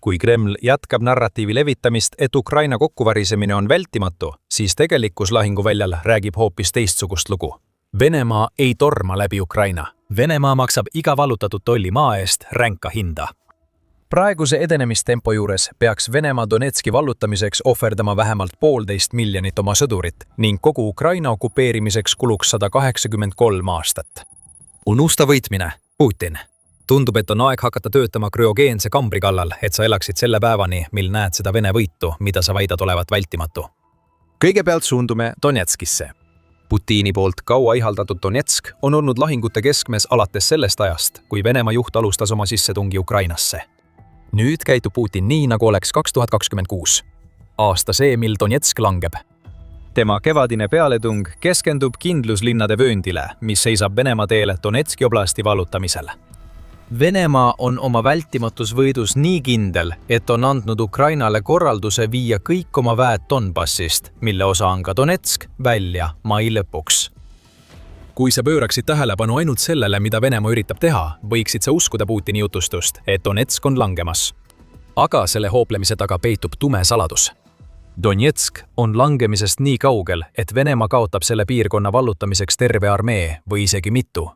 Kui Kreml jätkab narratiivi levitamist, et Ukraina kokkuvarisemine on vältimatu, siis tegelikkus lahinguväljal räägib hoopis teistsugust lugu. Venemaa ei torma läbi Ukraina. Venemaa maksab iga vallutatud tolli maa eest ränka hinda. Praeguse edenemistempo juures peaks Venemaa Donetski vallutamiseks ohverdama vähemalt 1,5 miljonit oma sõdurit ning kogu Ukraina okupeerimiseks kuluks 183 aastat. Unusta võitmine, Putin. Tundub, et on aeg hakata töötama krüogeense kambri kallal, et sa elaksid selle päevani, mil näed seda Vene võitu, mida sa väidad olevat vältimatu. Kõigepealt suundume Donetskisse. Putini poolt kaua ihaldatud Donetsk on olnud lahingute keskmes alates sellest ajast, kui Venemaa juht alustas oma sissetungi Ukrainasse. Nüüd käitub Putin nii, nagu oleks 2026. Aasta see, mil Donetsk langeb. Tema kevadine pealetung keskendub kindluslinnade vööndile, mis seisab Venemaa teel Donetski oblasti vallutamisel. Venemaa on oma vältimatus võidus nii kindel, et on andnud Ukrainale korralduse viia kõik oma väed Donbassist, mille osa on ka Donetsk, välja mai lõpuks. Kui sa pööraksid tähelepanu ainult sellele, mida Venemaa üritab teha, võiksid sa uskuda Putini jutustust, et Donetsk on langemas. Aga selle hooplemise taga peitub tume saladus. Donetsk on langemisest nii kaugel, et Venemaa kaotab selle piirkonna vallutamiseks terve armee või isegi mitu.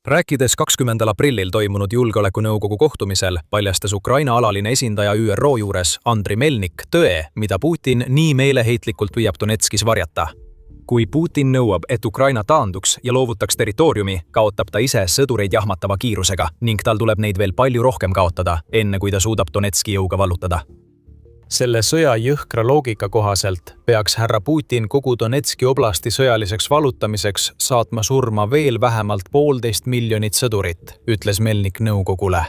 Rääkides 20. aprillil toimunud julgeolekunõukogu kohtumisel, paljastas Ukraina alaline esindaja ÜRO juures Andriy Melnik tõe, mida Putin nii meeleheitlikult püüab Donetskis varjata. Kui Putin nõuab, et Ukraina taanduks ja loovutaks territooriumi, kaotab ta ise sõdureid jahmatava kiirusega ning tal tuleb neid veel palju rohkem kaotada, enne kui ta suudab Donetski jõuga vallutada. Selle sõja jõhkra loogika kohaselt peaks härra Putin kogu Donetski oblasti sõjaliseks vallutamiseks saatma surma veel vähemalt 1,5 miljonit sõdurit, ütles Melnik nõukogule.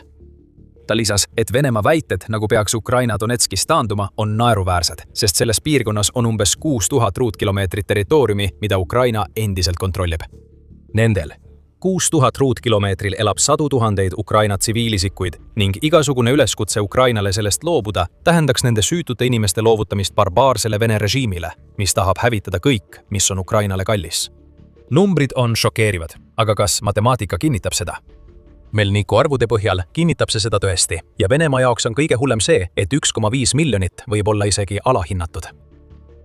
Ta lisas, et Venemaa väited, nagu peaks Ukraina Donetskis taanduma, on naeruväärsed, sest selles piirkonnas on umbes 6000 ruutkilomeetrit territooriumi, mida Ukraina endiselt kontrollib. Nendel 6000 ruutkilomeetril elab 100 000 Ukraina tsiviilisikuid ning igasugune üleskutse Ukrainale sellest loobuda tähendaks nende süütute inimeste loovutamist barbaarsele Vene režiimile, mis tahab hävitada kõik, mis on Ukrainale kallis. Numbrid on šokeerivad, aga kas matemaatika kinnitab seda? Melniku arvude põhjal kinnitab see seda tõesti ja Venemaa jaoks on kõige hullem see, et 1,5 miljonit võib olla isegi alahinnatud.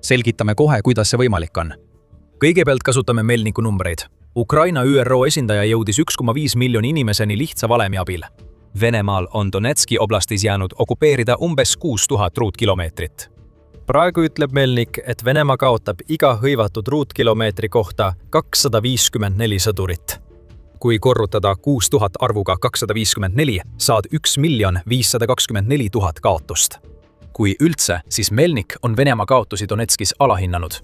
Selgitame kohe, kuidas see võimalik on. Kõigepealt kasutame Melniku numbreid. Ukraina ÜRO esindaja jõudis 1,5 miljoni inimeseni lihtsa valemi abil. Venemaal on Donetski oblastis jäänud okupeerida umbes 6000 ruutkilomeetrit. Praegu ütleb Melnik, et Venemaa kaotab iga hõivatud ruutkilomeetri kohta 254 sõdurit. Kui korrutada 6000 arvuga 254, saad 1 524 000 kaotust. Kui üldse, siis Melnik on Venemaa kaotusi Donetskis alahinnanud.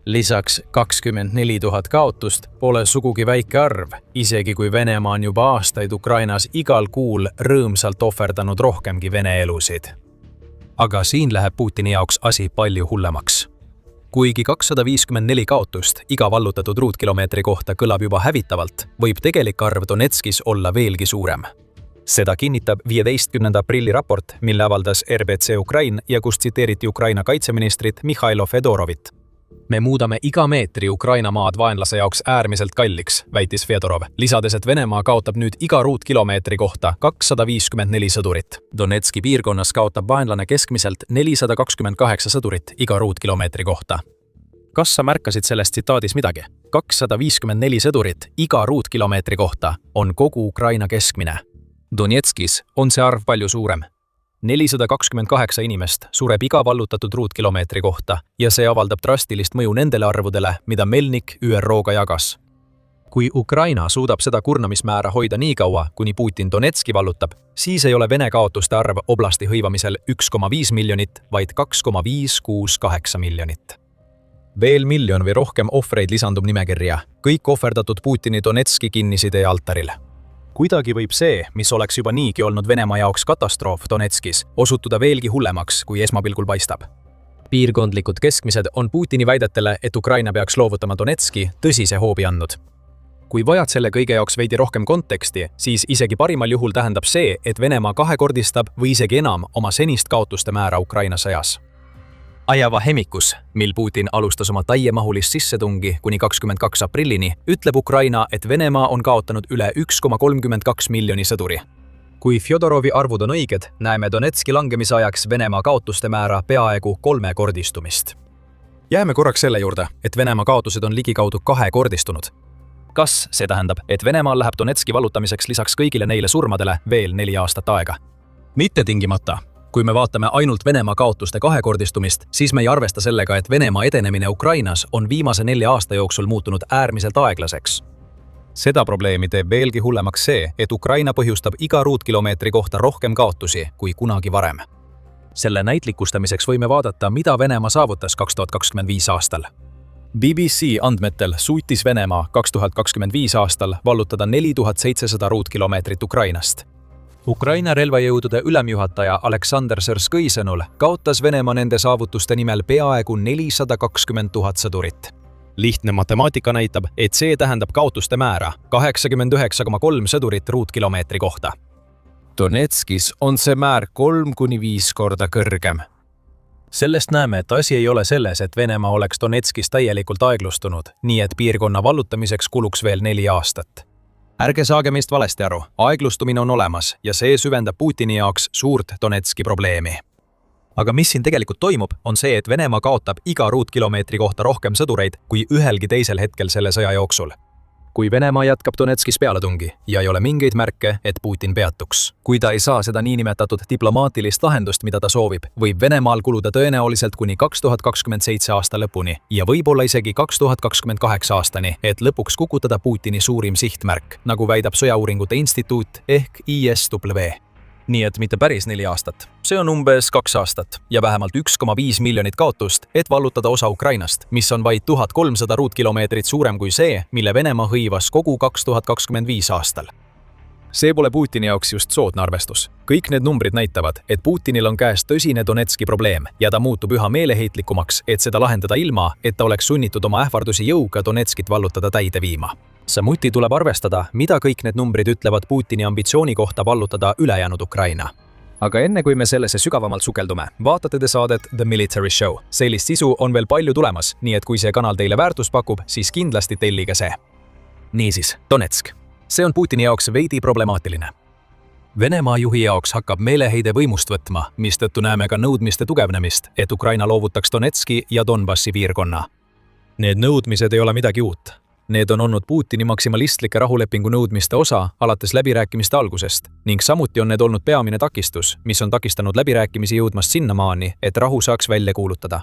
Lisaks 24 000 kaotust pole sugugi väike arv, isegi kui Venemaa on juba aastaid Ukrainas igal kuul rõõmsalt ohverdanud rohkemgi Vene elusid. Aga siin läheb Putini jaoks asi palju hullemaks. Kuigi 254 kaotust iga vallutatud ruutkilomeetri kohta kõlab juba hävitavalt, võib tegelik arv Donetskis olla veelgi suurem. Seda kinnitab 15. aprilli raport, mille avaldas RBC Ukraina ja kus tsiteeriti Ukraina kaitseministrit Mihhailo Fedorovit. Me muudame iga meetri Ukraina maad vaenlase jaoks äärmiselt kalliks, väitis Fedorov, lisades, et Venemaa kaotab nüüd iga ruutkilomeetri kohta 254 sõdurit. Donetski piirkonnas kaotab vaenlane keskmiselt 428 sõdurit iga ruutkilomeetri kohta. Kas sa märkasid sellest tsitaadis midagi? 254 sõdurit iga ruutkilomeetri kohta on kogu Ukraina keskmine. Donetskis on see arv palju suurem. 428 inimest sureb iga vallutatud ruutkilomeetri kohta ja see avaldab drastilist mõju nendele arvudele, mida Melnik ÜRO-ga jagas. Kui Ukraina suudab seda kurnamismäära hoida nii kaua, kuni Putin Donetski vallutab, siis ei ole Vene kaotuste arv oblasti hõivamisel 1,5 miljonit, vaid 2,568 miljonit. Veel miljon või rohkem ohvreid lisandub nimekirja, kõik ohverdatud Putini Donetski kinnisidee altaril. Kuidagi võib see, mis oleks juba niigi olnud Venemaa jaoks katastroof Donetskis, osutuda veelgi hullemaks, kui esmapilgul paistab. Piirkondlikud keskmised on Putini väidetele, et Ukraina peaks loovutama Donetski, tõsise hoobi andnud. Kui vajad selle kõige jaoks veidi rohkem konteksti, siis isegi parimal juhul tähendab see, et Venemaa kahekordistab või isegi enam oma senist kaotuste määra Ukraina sõjas. Ajava hemikus, mil Putin alustas oma täiemahulist sissetungi kuni 22. aprillini, ütleb Ukraina, et Venemaa on kaotanud üle 1,32 miljoni sõduri. Kui Fjodorovi arvud on õiged, näeme Donetski langemise ajaks Venemaa kaotuste määra peaaegu 3-kordistumist. Jääme korraks selle juurde, et Venemaa kaotused on ligikaudu 2-kordistunud. Kas see tähendab, et Venemaal läheb Donetski vallutamiseks lisaks kõigile neile surmadele veel 4 aastat aega? Mitte tingimata. Kui me vaatame ainult Venemaa kaotuste 2-kordistumist, siis me ei arvesta sellega, et Venemaa edenemine Ukrainas on viimase 4 aasta jooksul muutunud äärmiselt aeglaseks. Seda probleemi teeb veelgi hullemaks see, et Ukraina põhjustab iga ruutkilomeetri kohta rohkem kaotusi kui kunagi varem. Selle näitlikustamiseks võime vaadata, mida Venemaa saavutas 2025 aastal. BBC andmetel suutis Venemaa 2025 aastal vallutada 4700 ruutkilomeetrit Ukrainast. Ukraina relvajõudude ülemjuhataja Aleksander Sõrskõi sõnul kaotas Venemaa nende saavutuste nimel peaaegu 420 000 sõdurit. Lihtne matemaatika näitab, et see tähendab kaotuste määra 89,3 sõdurit ruutkilomeetri kohta. Donetskis on see määr 3–5 korda kõrgem. Sellest näeme, et asi ei ole selles, et Venemaa oleks Donetskis täielikult aeglustunud, nii et piirkonna vallutamiseks kuluks veel 4 aastat. Ärge saage meist valesti aru, aeglustumine on olemas ja see süvendab Putini jaoks suurt Donetski probleemi. Aga mis siin tegelikult toimub, on see, et Venemaa kaotab iga ruutkilomeetri kohta rohkem sõdureid kui ühelgi teisel hetkel selle sõja jooksul. Kui Venemaa jätkab Donetskis pealetungi ja ei ole mingeid märke, et Putin peatuks. Kui ta ei saa seda niinimetatud diplomaatilist lahendust, mida ta soovib, võib Venemaal kuluda tõenäoliselt kuni 2027 aasta lõpuni ja võib-olla isegi 2028 aastani, et lõpuks kukutada Putini suurim sihtmärk, nagu väidab Sõjauuringute Instituut ehk ISW. Nii et mitte päris 4 aastat. See on umbes 2 aastat ja vähemalt 1,5 miljonit kaotust, et vallutada osa Ukrainast, mis on vaid 1300 ruutkilomeetrit suurem kui see, mille Venemaa hõivas kogu 2025 aastal. See pole Putini jaoks just soodne arvestus. Kõik need numbrid näitavad, et Putinil on käes tõsine Donetski probleem ja ta muutub üha meeleheitlikumaks, et seda lahendada ilma, et ta oleks sunnitud oma ähvardusi jõuga Donetskit vallutada täide viima. Samuti tuleb arvestada, mida kõik need numbrid ütlevad Putini ambitsiooni kohta vallutada ülejäänud Ukraina. Aga enne kui me sellesse sügavamalt sukeldume, vaatate te saadet The Military Show. Sellist sisu on veel palju tulemas, nii et kui see kanal teile väärtust pakub, siis kindlasti tellige see. Niisiis, Donetsk. See on Putini jaoks veidi problemaatiline. Venemaa juhi jaoks hakkab meeleheide võimust võtma, mistõttu näeme ka nõudmiste tugevnemist, et Ukraina loovutaks Donetski ja Donbassi piirkonna. Need nõudmised ei ole midagi uut. Need on olnud Putini maksimalistlikke rahulepingu nõudmiste osa alates läbirääkimiste algusest ning samuti on need olnud peamine takistus, mis on takistanud läbirääkimisi jõudmast sinnamaani, et rahu saaks välja kuulutada.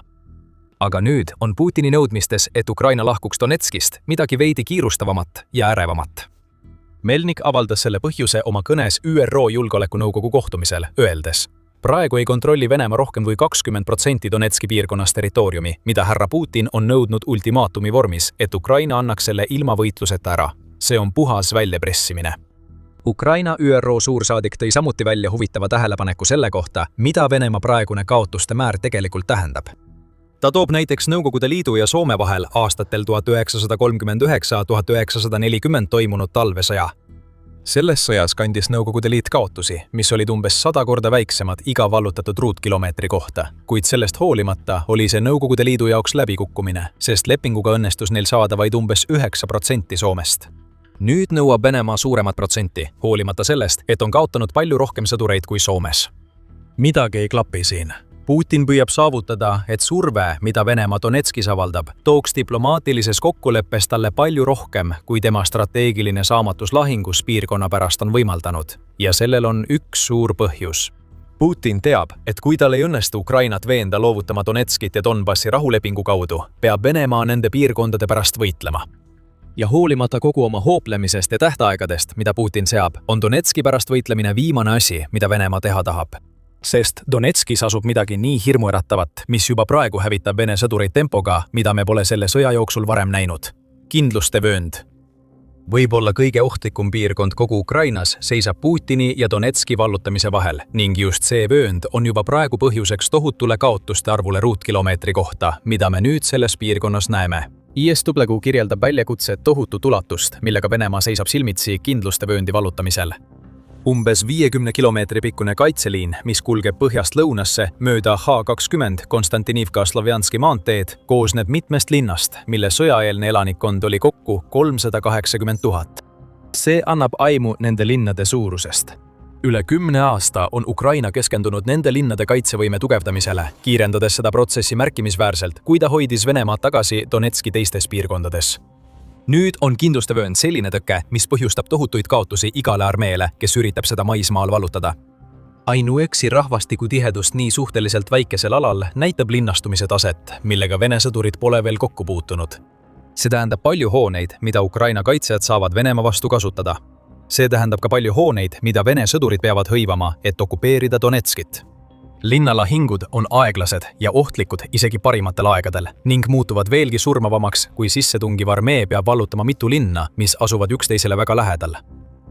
Aga nüüd on Putini nõudmistes, et Ukraina lahkuks Donetskist midagi veidi kiirustavamat ja ärevamat. Melnik avaldas selle põhjuse oma kõnes ÜRO Julgeolekunõukogu kohtumisel, öeldes: praegu ei kontrolli Venemaa rohkem kui 20% Donetski piirkonnas territooriumi, mida härra Putin on nõudnud ultimaatumi vormis, et Ukraina annaks selle ilma võitluseta ära. See on puhas väljapressimine. Ukraina ÜRO suursaadik tõi samuti välja huvitava tähelepaneku selle kohta, mida Venemaa praegune kaotuste määr tegelikult tähendab. Ta toob näiteks Nõukogude Liidu ja Soome vahel aastatel 1939–1940 toimunud talvesõja. Selles sõjas kandis Nõukogude Liit kaotusi, mis olid umbes 100 korda väiksemad iga vallutatud ruutkilomeetri kohta, kuid sellest hoolimata oli see Nõukogude Liidu jaoks läbikukkumine, sest lepinguga õnnestus neil saada vaid umbes 9% Soomest. Nüüd nõuab Venemaa suuremat protsenti, hoolimata sellest, et on kaotanud palju rohkem sõdureid kui Soomes. Midagi ei klapi siin. Putin püüab saavutada, et surve, mida Venemaa Donetskis avaldab, tooks diplomaatilises kokkuleppes talle palju rohkem, kui tema strateegiline saamatus lahingus piirkonna pärast on võimaldanud. Ja sellel on üks suur põhjus. Putin teab, et kui tal ei õnnestu Ukrainat veenda loovutama Donetskit ja Donbassi rahulepingu kaudu, peab Venemaa nende piirkondade pärast võitlema. Ja hoolimata kogu oma hooplemisest ja tähtaegadest, mida Putin seab, on Donetski pärast võitlemine viimane asi, mida Venemaa teha tahab. Sest Donetskis asub midagi nii hirmuäratavat, mis juba praegu hävitab Vene sõdureid tempoga, mida me pole selle sõja jooksul varem näinud. Kindluste vöönd. Võib-olla kõige ohtlikum piirkond kogu Ukrainas seisab Putini ja Donetski vallutamise vahel ning just see vöönd on juba praegu põhjuseks tohutule kaotuste arvule ruutkilomeetri kohta, mida me nüüd selles piirkonnas näeme. ISW kirjeldab väljakutset tohutut ulatust, millega Venemaa seisab silmitsi kindluste vööndi vallutamisel. Umbes 50 kilomeetri pikkune kaitseliin, mis kulgeb põhjast lõunasse mööda H20 Konstantinivka-Slovjanski maanteed, koosneb mitmest linnast, mille sõjaeelne elanikkond oli kokku 380 000. See annab aimu nende linnade suurusest. Üle 10 aasta on Ukraina keskendunud nende linnade kaitsevõime tugevdamisele, kiirendades seda protsessi märkimisväärselt, kui ta hoidis Venemaad tagasi Donetski teistes piirkondades. Nüüd on kindlustevöönd selline tõke, mis põhjustab tohutuid kaotusi igale armeele, kes üritab seda maismaal vallutada. Ainuüksi rahvastikutihedust nii suhteliselt väikesel alal näitab linnastumise taset, millega Vene sõdurid pole veel kokku puutunud. See tähendab palju hooneid, mida Ukraina kaitsjad saavad Venemaa vastu kasutada. See tähendab ka palju hooneid, mida Vene sõdurid peavad hõivama, et okupeerida Donetskit. Linnalahingud on aeglased ja ohtlikud isegi parimatel aegadel ning muutuvad veelgi surmavamaks, kui sissetungiv armee peab vallutama mitu linna, mis asuvad üksteisele väga lähedal.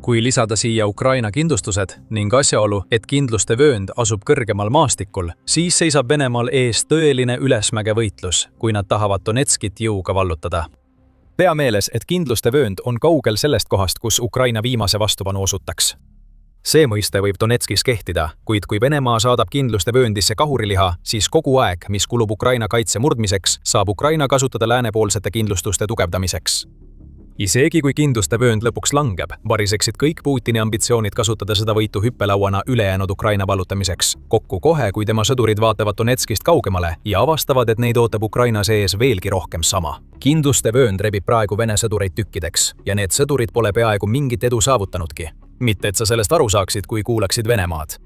Kui lisada siia Ukraina kindlustused ning asjaolu, et kindlustevöönd asub kõrgemal maastikul, siis seisab Venemaal ees tõeline ülesmäge võitlus, kui nad tahavad Donetskit jõuga vallutada. Pea meeles, et kindlustevöönd on kaugel sellest kohast, kus Ukraina viimase vastupanu osutaks. See mõiste võib Donetskis kehtida, kuid kui Venemaa saadab kindlustevööndisse kahuriliha, siis kogu aeg, mis kulub Ukraina kaitse murdmiseks, saab Ukraina kasutada läänepoolsete kindlustuste tugevdamiseks. Isegi kui kindlustevöönd lõpuks langeb, variseksid kõik Putini ambitsioonid kasutada seda võitu hüppelauana ülejäänud Ukraina vallutamiseks. Kokku kohe, kui tema sõdurid vaatavad Donetskist kaugemale ja avastavad, et neid ootab Ukraina sees veelgi rohkem sama. Kindlustevöönd rebib praegu Vene sõdureid tükkideks ja need sõdurid pole peaaegu mingit edu saavutanudki. Mitte, et sa sellest aru saaksid, kui kuulaksid Venemaad.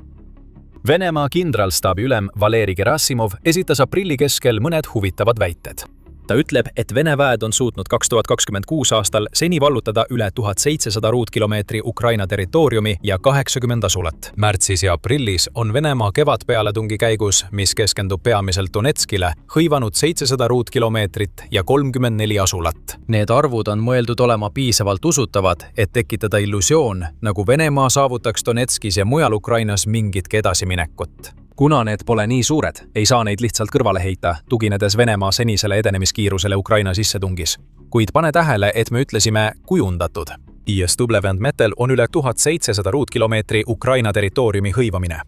Venemaa kindralstaabi ülem Valeri Gerassimov esitas aprilli keskel mõned huvitavad väited. Ta ütleb, et Vene väed on suutnud 2026 aastal seni vallutada üle 1700 ruutkilomeetri Ukraina territooriumi ja 80 asulat. Märtsis ja aprillis on Venemaa kevadpealetungi käigus, mis keskendub peamiselt Donetskile, hõivanud 700 ruutkilomeetrit ja 34 asulat. Need arvud on mõeldud olema piisavalt usutavad, et tekitada illusioon, nagu Venemaa saavutaks Donetskis ja mujal Ukrainas mingitki edasiminekut. Kuna need pole nii suured, ei saa neid lihtsalt kõrvale heita, tuginedes Venemaa senisele edenemiskiirusele Ukraina sissetungis. Kuid pane tähele, et me ütlesime kujundatud. ISW Metal on üle 1700 ruutkilomeetri Ukraina territooriumi hõivamine.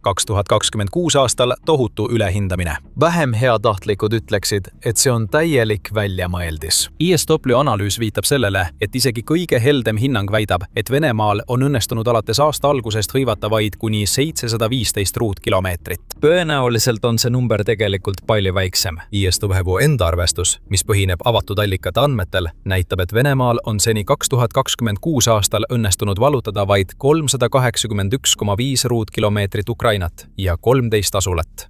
2026 aastal tohutu ülehindamine. Vähem heatahtlikud ütleksid, et see on täielik väljamõeldis. ISW analüüs viitab sellele, et isegi kõige heldem hinnang väidab, et Venemaal on õnnestunud alates aasta algusest hõivata vaid kuni 715 ruutkilomeetrit. Tõenäoliselt on see number tegelikult palju väiksem. ISW enda arvestus, mis põhineb avatud allikate andmetel, näitab, et Venemaal on seni 2026 aastal õnnestunud vallutada vaid 381,5 ruutkilomeetrit Ukrainat ja 13 asulat.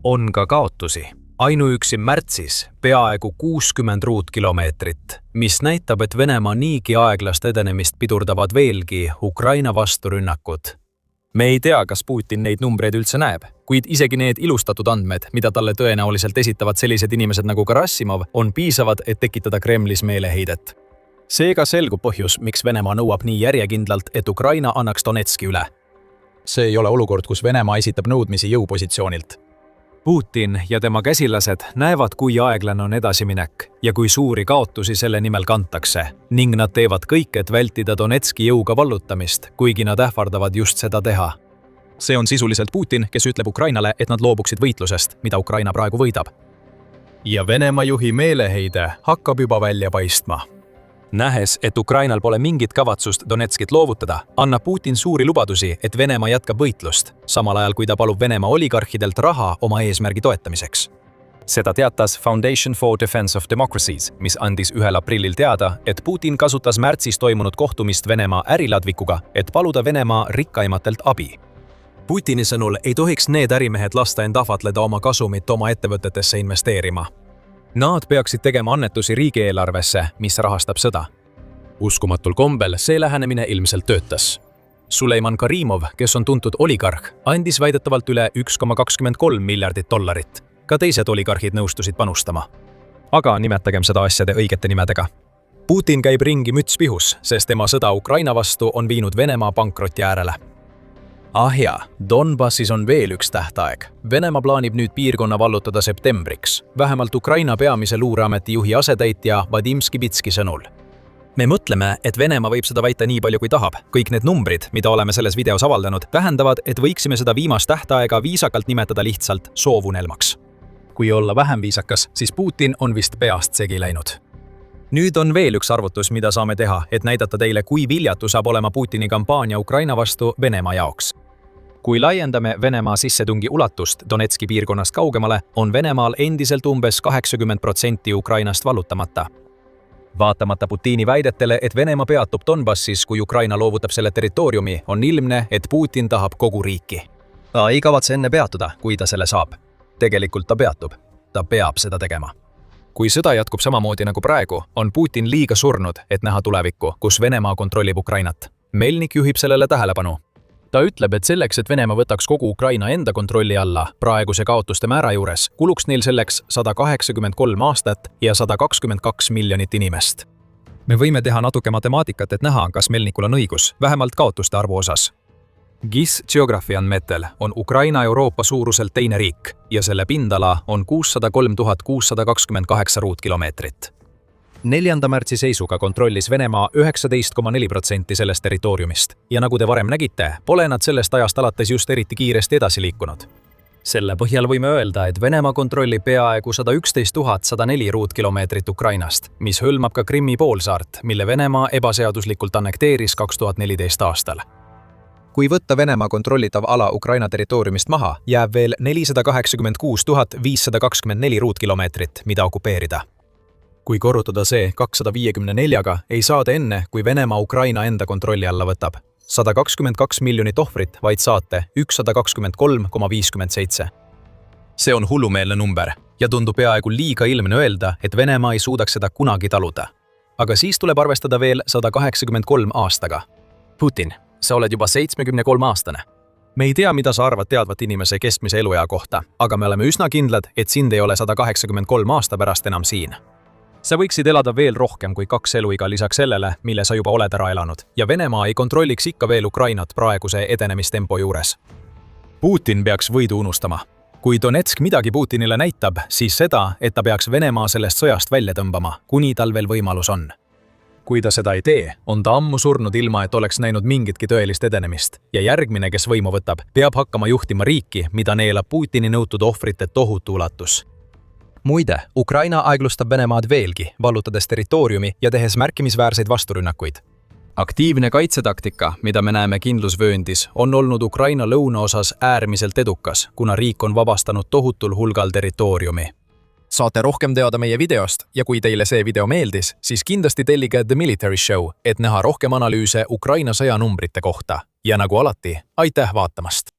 On ka kaotusi. Ainuüksi märtsis peaaegu 60 ruutkilomeetrit, mis näitab, et Venemaa niigi aeglast edenemist pidurdavad veelgi Ukraina vasturünnakud. Me ei tea, kas Putin neid numbreid üldse näeb, kuid isegi need ilustatud andmed, mida talle tõenäoliselt esitavad sellised inimesed nagu Gerassimov, on piisavad, et tekitada Kremlis meeleheidet. Seega selgub põhjus, miks Venemaa nõuab nii järjekindlalt, et Ukraina annaks Donetski üle. See ei ole olukord, kus Venemaa esitab nõudmisi jõupositsioonilt. Putin ja tema käsilased näevad, kui aeglane on edasiminek ja kui suuri kaotusi selle nimel kantakse, ning nad teevad kõik, et vältida Donetski jõuga vallutamist, kuigi nad ähvardavad just seda teha. See on sisuliselt Putin, kes ütleb Ukrainale, et nad loobuksid võitlusest, mida Ukraina praegu võidab. Ja Venemaa juhi meeleheide hakkab juba välja paistma. Nähes, et Ukrainal pole mingit kavatsust Donetskit loovutada, annab Putin suuri lubadusi, et Venemaa jätkab võitlust, samal ajal kui ta palub Venemaa oligarhidelt raha oma eesmärgi toetamiseks. Seda teatas Foundation for Defense of Democracies, mis andis 1. aprillil teada, et Putin kasutas märtsis toimunud kohtumist Venemaa äriladvikuga, et paluda Venemaa rikkaimatelt abi. Putini sõnul ei tohiks need ärimehed lasta end ahvatleda oma kasumit oma ettevõtetesse investeerima. Nad peaksid tegema annetusi riigieelarvesse, mis rahastab sõda. Uskumatul kombel see lähenemine ilmselt töötas. Suleiman Karimov, kes on tuntud oligarh, andis väidetavalt üle 1,23 miljardit dollarit. Ka teised oligarhid nõustusid panustama. Aga nimetagem seda asjade õigete nimedega. Putin käib ringi müts pihus, sest tema sõda Ukraina vastu on viinud Venemaa pankroti äärele. Jaa, Donbassis on veel üks tähtaeg. Venemaa plaanib nüüd piirkonna vallutada septembriks, vähemalt Ukraina peamise luureameti juhi asetäitja Vadim Skibitski sõnul. Me mõtleme, et Venemaa võib seda väita nii palju kui tahab. Kõik need numbrid, mida oleme selles videos avaldanud, tähendavad, et võiksime seda viimast tähtaega viisakalt nimetada lihtsalt soovunelmaks. Kui olla vähem viisakas, siis Putin on vist peast segi läinud. Nüüd on veel üks arvutus, mida saame teha, et näidata teile, kui viljatu saab olema Putini kampaania Ukraina vastu Venemaa jaoks. Kui laiendame Venemaa sissetungi ulatust Donetski piirkonnast kaugemale, on Venemaal endiselt umbes 80% Ukrainast vallutamata. Vaatamata Putini väidetele, et Venemaa peatub Donbassis, kui Ukraina loovutab selle territooriumi, on ilmne, et Putin tahab kogu riiki. Ta ei kavatse enne peatuda, kui ta selle saab. Tegelikult ta peatub. Ta peab seda tegema. Kui sõda jätkub samamoodi nagu praegu, on Putin liiga surnud, et näha tulevikku, kus Venemaa kontrollib Ukrainat. Melnik juhib sellele tähelepanu. Ta ütleb, et selleks, et Venemaa võtaks kogu Ukraina enda kontrolli alla praeguse kaotuste määra juures, kuluks neil selleks 183 aastat ja 122 miljonit inimest. Me võime teha natuke matemaatikat, et näha, kas Melnikul on õigus, vähemalt kaotuste arvu osas. GIS Geography andmetel on Ukraina Euroopa suuruselt teine riik ja selle pindala on 603 628 ruutkilomeetrit. 4. märtsi seisuga kontrollis Venemaa 19,4% sellest territooriumist ja nagu te varem nägite, pole nad sellest ajast alates just eriti kiiresti edasi liikunud. Selle põhjal võime öelda, et Venemaa kontrollib peaaegu 111 104 ruutkilomeetrit Ukrainast, mis hõlmab ka Krimmi poolsaart, mille Venemaa ebaseaduslikult annekteeris 2014 aastal. Kui võtta Venemaa kontrollitav ala Ukraina territooriumist maha, jääb veel 486 524 ruutkilomeetrit, mida okupeerida. Kui korrutada see 254-ga, ei saada enne, kui Venemaa Ukraina enda kontrolli alla võtab. 122 miljonit ohvrit vaid saate 123,57. See on hullumeelne number ja tundub peaaegu liiga ilmne öelda, et Venemaa ei suudaks seda kunagi taluda. Aga siis tuleb arvestada veel 183 aastaga. Putin, sa oled juba 73-aastane. Me ei tea, mida sa arvad teadvat inimese keskmise eluea kohta, aga me oleme üsna kindlad, et sind ei ole 183 aasta pärast enam siin. Sa võiksid elada veel rohkem kui 2 eluiga lisaks sellele, mille sa juba oled ära elanud, ja Venemaa ei kontrolliks ikka veel Ukrainat praeguse edenemistempo juures. Putin peaks võidu unustama. Kui Donetsk midagi Putinile näitab, siis seda, et ta peaks Venemaa sellest sõjast välja tõmbama, kuni tal veel võimalus on. Kui ta seda ei tee, on ta ammu surnud ilma, et oleks näinud mingitki tõelist edenemist, ja järgmine, kes võimu võtab, peab hakkama juhtima riiki, mida neelab Putini nõutud ohvrite tohutu ulatus. Muide, Ukraina aeglustab Venemaad veelgi, vallutades territooriumi ja tehes märkimisväärseid vasturünnakuid. Aktiivne kaitsetaktika, mida me näeme kindlusvööndis, on olnud Ukraina lõunaosas äärmiselt edukas, kuna riik on vabastanud tohutul hulgal territooriumi. Saate rohkem teada meie videost ja kui teile see video meeldis, siis kindlasti tellige The Military Show, et näha rohkem analüüse Ukraina sõjanumbrite kohta. Ja nagu alati, aitäh vaatamast!